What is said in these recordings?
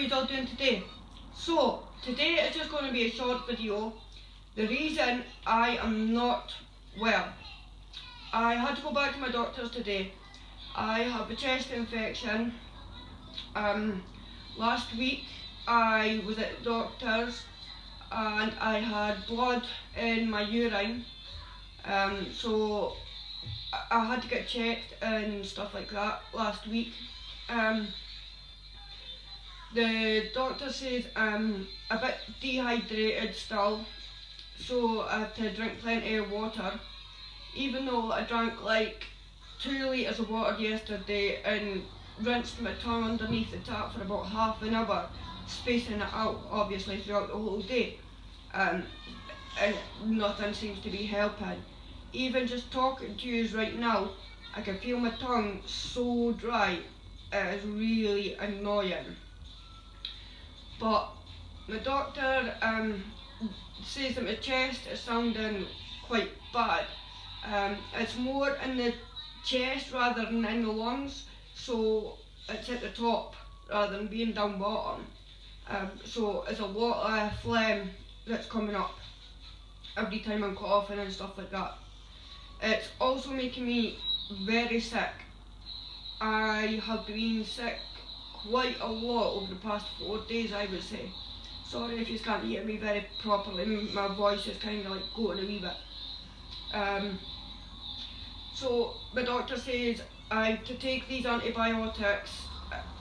you all doing today? So, today is just going to be a short video. The reason I am not well. I had to go back to my doctor's today. I have a chest infection. Last week I was at the doctor's and I had blood in my urine. So I had to get checked and stuff like that last week. The doctor says I'm a bit dehydrated still, so I have to drink plenty of water. Even though I drank like 2 litres of water yesterday and rinsed my tongue underneath the tap for about half an hour, spacing it out obviously throughout the whole day, and nothing seems to be helping. Even just talking to you right now, I can feel my tongue so dry, it is really annoying. But my doctor says that my chest is sounding quite bad. It's more in the chest rather than in the lungs, so it's at the top rather than being down bottom. So it's a lot of phlegm that's coming up every time I'm coughing and stuff like that. It's also making me very sick. I have been sick quite a lot over the past 4 days, I would say. Sorry if you can't hear me very properly, my voice is kind of like going a wee bit. So my doctor says I have to take these antibiotics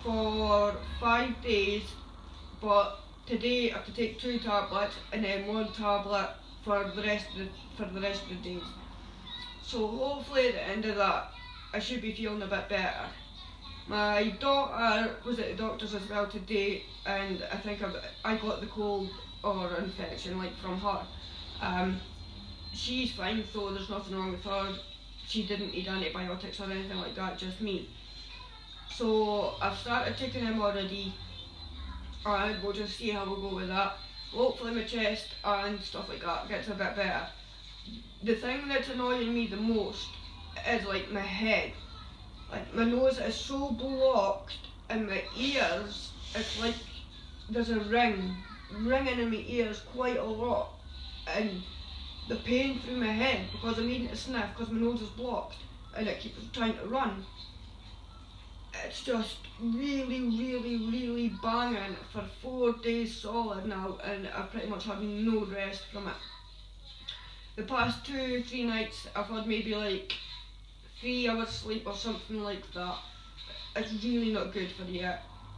for 5 days, but today I have to take 2 tablets and then 1 tablet for the rest of the days. So hopefully at the end of that I should be feeling a bit better. My daughter was at the doctor's as well today, and I think I got the cold or infection like from her. She's fine, so there's nothing wrong with her. She didn't need antibiotics or anything like that, just me. So I've started taking them already, and we'll just see how we go with that. Hopefully my chest and stuff like that gets a bit better. The thing that's annoying me the most is like my head. Like my nose is so blocked and my ears, it's like there's a ringing in my ears quite a lot, and the pain through my head because I'm needing to sniff because my nose is blocked and it keeps trying to run. It's just really banging for 4 days solid now, and I've pretty much had no rest from it. The past 2-3 nights I've had maybe like 3 hours sleep or something like that. It's really not good for you.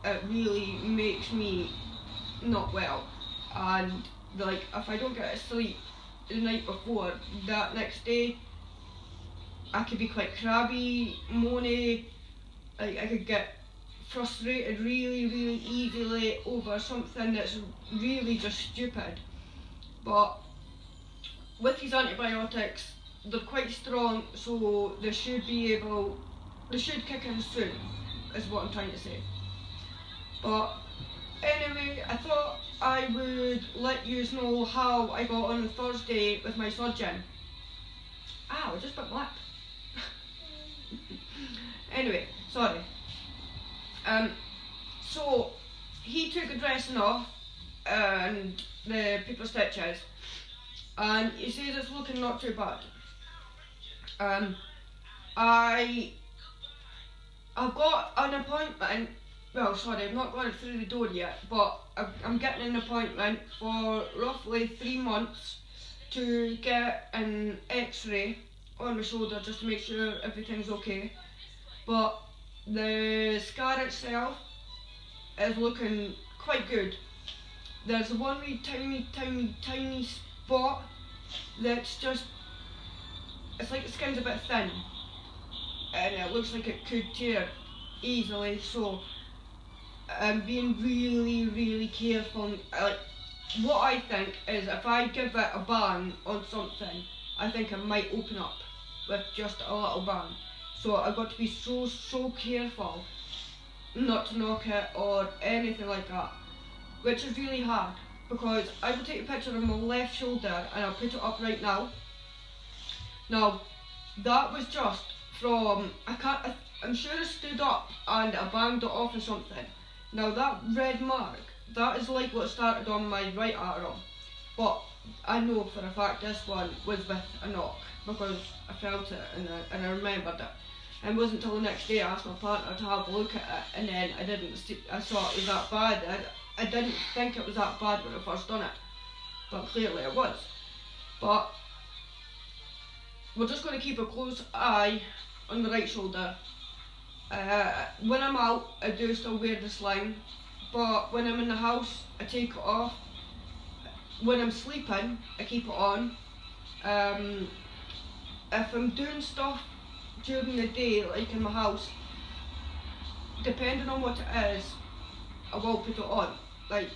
It really makes me not well, and like if I don't get to sleep the night before, that next day I could be quite crabby, moany, like I could get frustrated really easily over something that's really just stupid. But with these antibiotics, they're quite strong, so they should kick in soon, is what I'm trying to say. But anyway, I thought I would let you know how I got on Thursday with my surgeon. Ow, I just bit my lip. Anyway, sorry. So he took the dressing off and the paper stitches, and he says it's looking not too bad. I've got an appointment. Well, sorry, I've not got it through the door yet, but I'm getting an appointment for roughly 3 months to get an X-ray on my shoulder just to make sure everything's okay. But the scar itself is looking quite good. There's one wee tiny spot that's just, it's like the skin's a bit thin and it looks like it could tear easily, so I'm being really careful. Like, what I think is if I give it a bang on something, I think it might open up with just a little bang. So I've got to be so careful not to knock it or anything like that, which is really hard because I will take a picture of my left shoulder and I'll put it up right now. Now, that was just from, I'm sure I stood up and I banged it off or something. Now that red mark, that is like what started on my right arm, but I know for a fact this one was with a knock because I felt it and I remembered it. And it wasn't until the next day I asked my partner to have a look at it, and then I saw it was that bad. I didn't think it was that bad when I first done it, but clearly it was. But we're just going to keep a close eye on the right shoulder. When I'm out, I do still wear the sling, but when I'm in the house, I take it off. When I'm sleeping, I keep it on. If I'm doing stuff during the day, like in my house, depending on what it is, I will put it on. Like,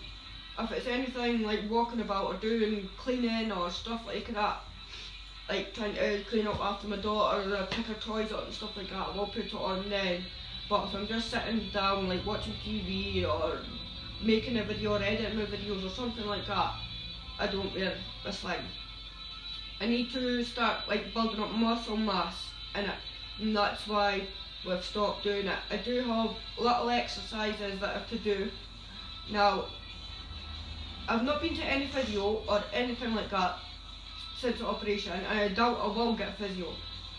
if it's anything like walking about or doing cleaning or stuff like that, like trying to clean up after my daughter or pick her toys up and stuff like that, I will put it on then. But if I'm just sitting down like watching TV or making a video or editing my videos or something like that, I don't wear a sling. I need to start like building up muscle mass in it, and that's why we've stopped doing it. I do have little exercises that I have to do. Now, I've not been to any physio or anything like that since the operation, and I doubt I will get physio.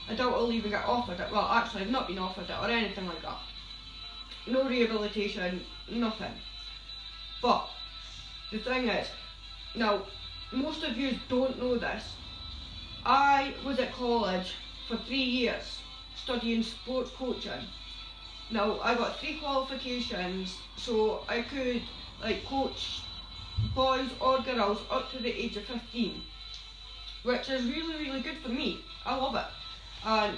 I doubt I'll even get offered it. Well, actually, I've not been offered it or anything like that. No rehabilitation, nothing. But the thing is, now, most of you don't know this. I was at college for 3 years studying sports coaching. Now, I got 3 qualifications, so I could like coach boys or girls up to the age of 15, which is really good for me. I love it. And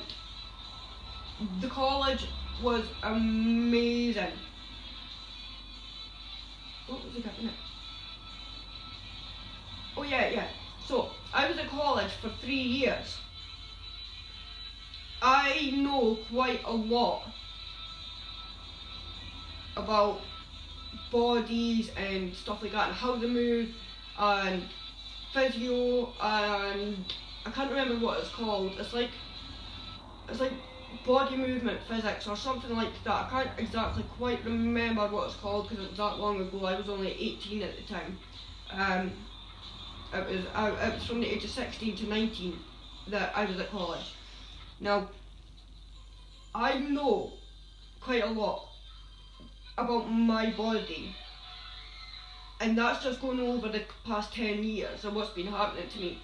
the college was amazing. What was I getting at? Oh yeah. So, I was at college for 3 years. I know quite a lot about bodies and stuff like that and how they move and physio, and I can't remember what it's called. It's like body movement physics or something like that. I can't exactly quite remember what it's called because it was that long ago. I was only 18 at the time. It was from the age of 16 to 19 that I was at college. Now, I know quite a lot about my body, and that's just going over the past 10 years and what's been happening to me.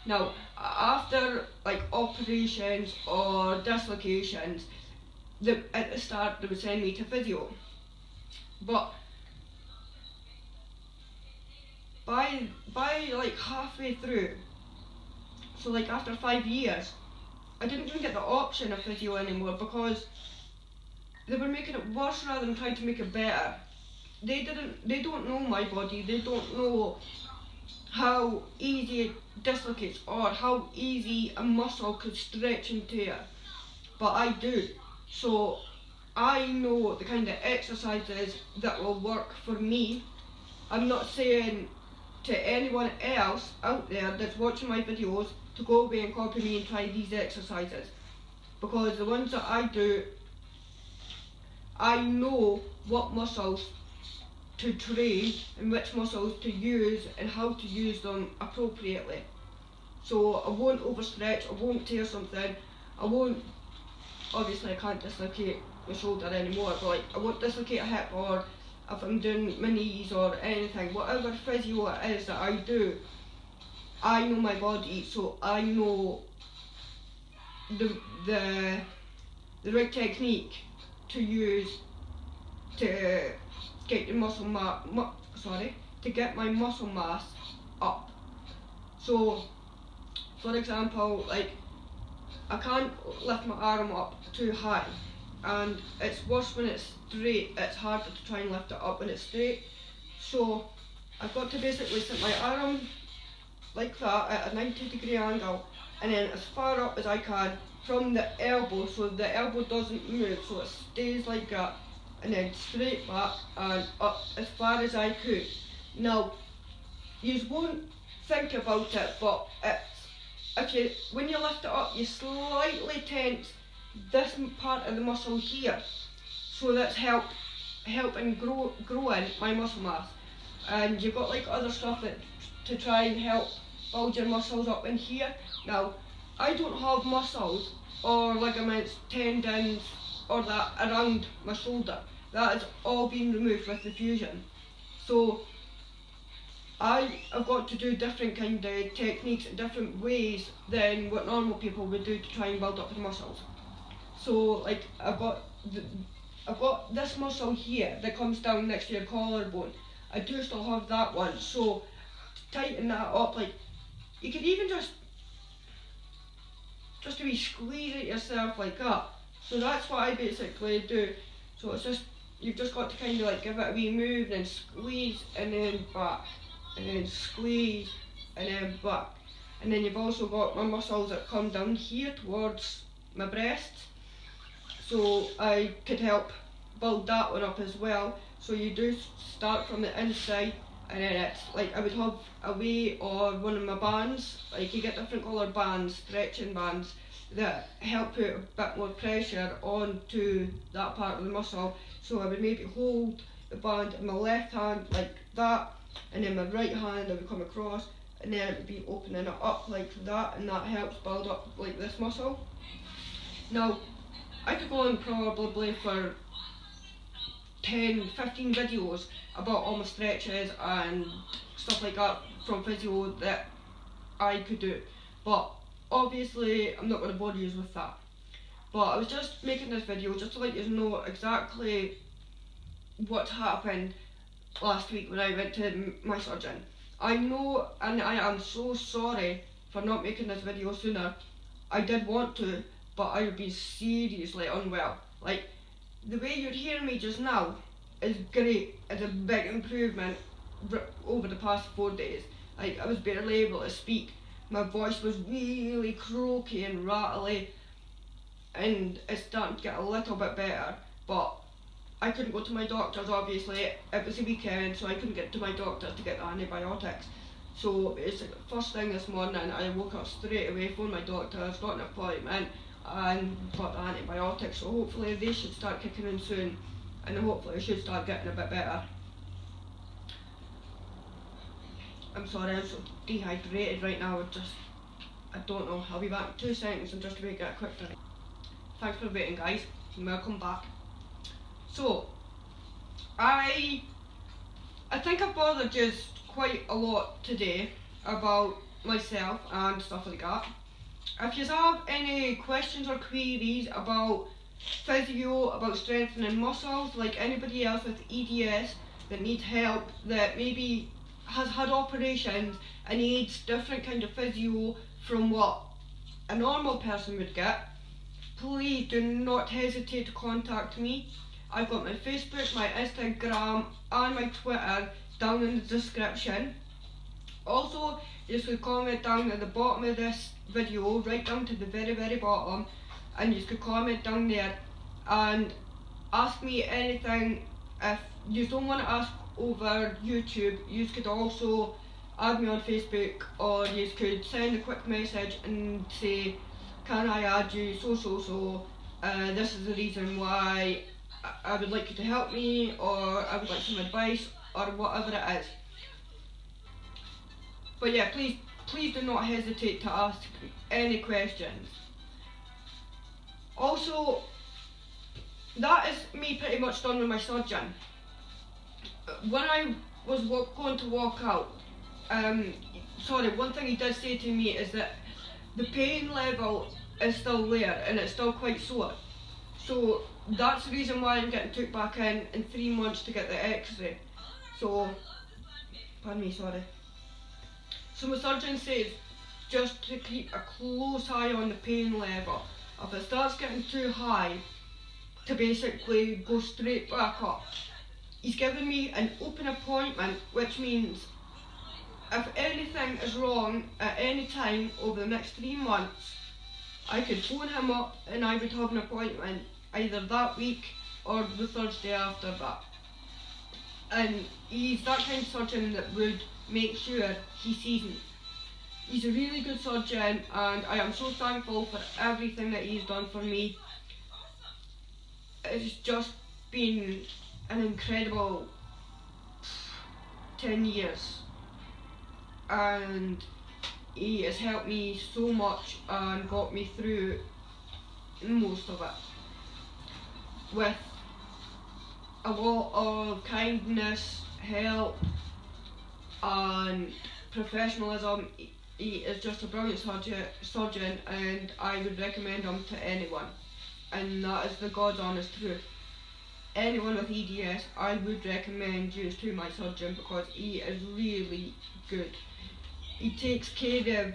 Now, after like operations or dislocations, at the start they would send me to physio, but by like halfway through, so like after 5 years, I didn't even get the option of physio anymore because they were making it worse rather than trying to make it better. They don't know my body. They don't know how easy it dislocates or how easy a muscle could stretch and tear. But I do. So I know the kind of exercises that will work for me. I'm not saying to anyone else out there that's watching my videos to go away and copy me and try these exercises, because the ones that I do, I know what muscles to train and which muscles to use and how to use them appropriately. So I won't overstretch, I won't tear something, obviously I can't dislocate my shoulder anymore, but like I won't dislocate a hip, or if I'm doing my knees or anything, whatever physio it is that I do, I know my body, so I know the right technique to use to get your to get my muscle mass up. So, for example, like I can't lift my arm up too high, and it's worse when it's straight. It's harder to try and lift it up when it's straight. So I've got to basically set my arm like that at a 90-degree angle, and then as far up as I can from the elbow, so the elbow doesn't move, so it stays like that, and then straight back and up as far as I could. Now, you won't think about it, but when you lift it up, you slightly tense this part of the muscle here, so that's helping growing my muscle mass. And you've got like other stuff that to try and help build your muscles up in here. Now, I don't have muscles or ligaments, tendons or that around my shoulder. That has all been removed with the fusion. So I have got to do different kind of techniques and different ways than what normal people would do to try and build up the muscles. So like I've got this muscle here that comes down next to your collarbone. I do still have that one, so to tighten that up, like you could even just a wee squeeze it yourself like that. So that's what I basically do. So it's just, you've just got to kind of like give it a wee move, then squeeze and then back, and then squeeze and then back. And then you've also got my muscles that come down here towards my breasts. So I could help build that one up as well. So you do start from the inside, and then it's like I would have a weight or one of my bands, like you get different coloured bands, stretching bands, that help put a bit more pressure onto that part of the muscle. So I would maybe hold the band in my left hand like that, and then my right hand I would come across, and then it would be opening it up like that, and that helps build up like this muscle. Now, I could go on probably for 10, 15 videos about all my stretches and stuff like that from physio that I could do, but obviously I'm not going to bore you with that. But I was just making this video just to let you know exactly what happened last week when I went to my surgeon. I know, and I am so sorry for not making this video sooner. I did want to, but I would be seriously unwell. Like, the way you're hearing me just now is great. It's a big improvement over the past 4 days. Like, I was barely able to speak. My voice was really croaky and rattly, and it's starting to get a little bit better, but I couldn't go to my doctors, obviously. It was a weekend, so I couldn't get to my doctor to get the antibiotics. So it's like first thing this morning, I woke up straight away, phoned my doctor, got an appointment, and got the antibiotics. So hopefully they should start kicking in soon, and then hopefully I should start getting a bit better. I'm sorry, I'm so dehydrated right now. I don't know. I'll be back in 2 seconds and just to make it a quick time. Thanks for waiting, guys, and welcome back. So, I think I've bothered you quite a lot today about myself and stuff like that. If you have any questions or queries about physio, about strengthening muscles, like anybody else with EDS that needs help, that maybe has had operations and needs different kind of physio from what a normal person would get, please do not hesitate to contact me. I've got my Facebook, my Instagram and my Twitter down in the description. Also, you could comment down at the bottom of this video, right down to the very bottom, and you could comment down there and ask me anything. If you don't want to ask over YouTube, you could also add me on Facebook, or you could send a quick message and say, can I add you, this is the reason why I would like you to help me, or I would like some advice, or whatever it is. But yeah, please do not hesitate to ask any questions. Also, that is me pretty much done with my surgeon. When I was going to walk out, one thing he did say to me is that the pain level is still there and it's still quite sore. So that's the reason why I'm getting took back in 3 months to get the x-ray. So, pardon me, sorry. So my surgeon says just to keep a close eye on the pain level. If it starts getting too high, to basically go straight back up. He's given me an open appointment, which means if anything is wrong at any time over the next 3 months, I could phone him up and I would have an appointment either that week or the Thursday after that. And he's that kind of surgeon that would make sure he sees me. He's a really good surgeon, and I am so thankful for everything that he's done for me. It's just been an incredible 10 years, and he has helped me so much and got me through most of it with a lot of kindness, help and professionalism. He is just a brilliant surgeon, and I would recommend him to anyone, and that is the God's honest truth. Anyone with EDS, I would recommend you to my surgeon because he is really good. He takes care of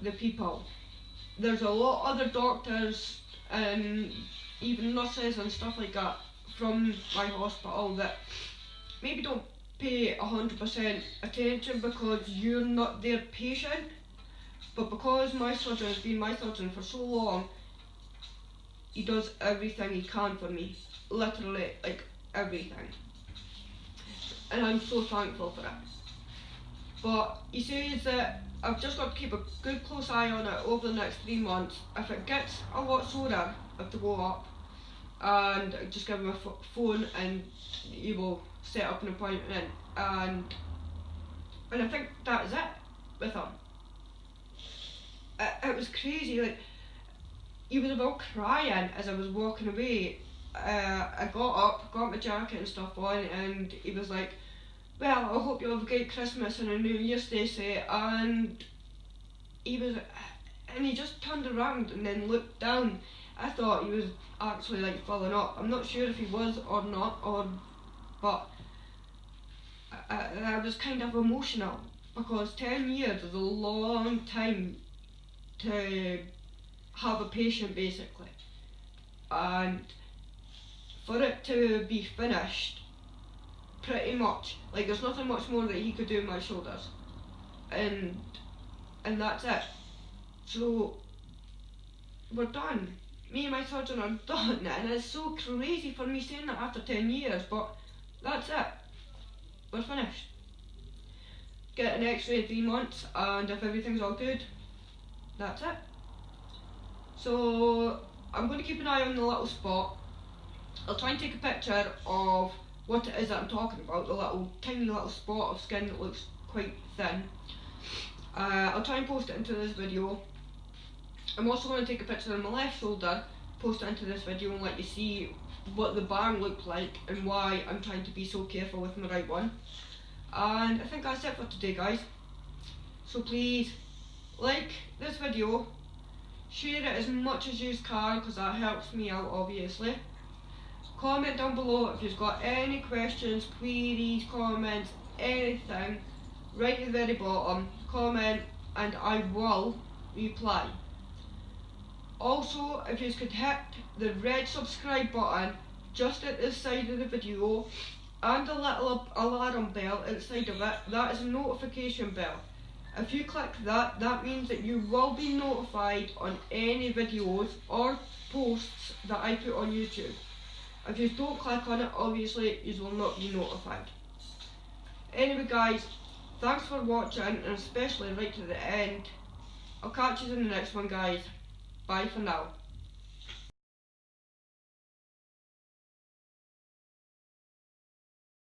the people. There's a lot of other doctors and even nurses and stuff like that from my hospital that maybe don't pay 100% attention because you're not their patient, but because my surgeon has been my surgeon for so long, he does everything he can for me, literally, like everything, and I'm so thankful for it. But he says that I've just got to keep a good close eye on it over the next 3 months. If it gets a lot sore, I have to go up and just give him a phone and he will set up an appointment, and I think that is it with him. It was crazy, like he was about crying as I was walking away. I got up, got my jacket and stuff on, and he was like, well, I hope you have a great Christmas and a New Year's, Stacey. And he just turned around and then looked down. I thought he was actually like falling up. I'm not sure if he was or not, but I was kind of emotional because 10 years is a long time to have a patient basically, and for it to be finished pretty much, like there's nothing much more that he could do in my shoulders, and that's it. So we're done. Me and my surgeon are done, and it's so crazy for me saying that after 10 years, but that's it. We're finished. Get an x-ray in 3 months, and if everything's all good, that's it. So I'm going to keep an eye on the little spot. I'll try and take a picture of what it is that I'm talking about, the little tiny little spot of skin that looks quite thin. I'll try and post it into this video. I'm also going to take a picture of my left shoulder, post it into this video and let you see what the bang looked like and why I'm trying to be so careful with my right one. And I think that's it for today, guys. So please like this video, share it as much as you can because that helps me out obviously. Comment down below if you've got any questions, queries, comments, anything. Right at the very bottom, comment and I will reply. Also, if you could hit the red subscribe button just at the side of the video and the little alarm bell at the side of it, that is a notification bell. If you click that, that means that you will be notified on any videos or posts that I put on YouTube. If you don't click on it, obviously you will not be notified. Anyway guys, thanks for watching, and especially right to the end. I'll catch you in the next one guys. Bye for now.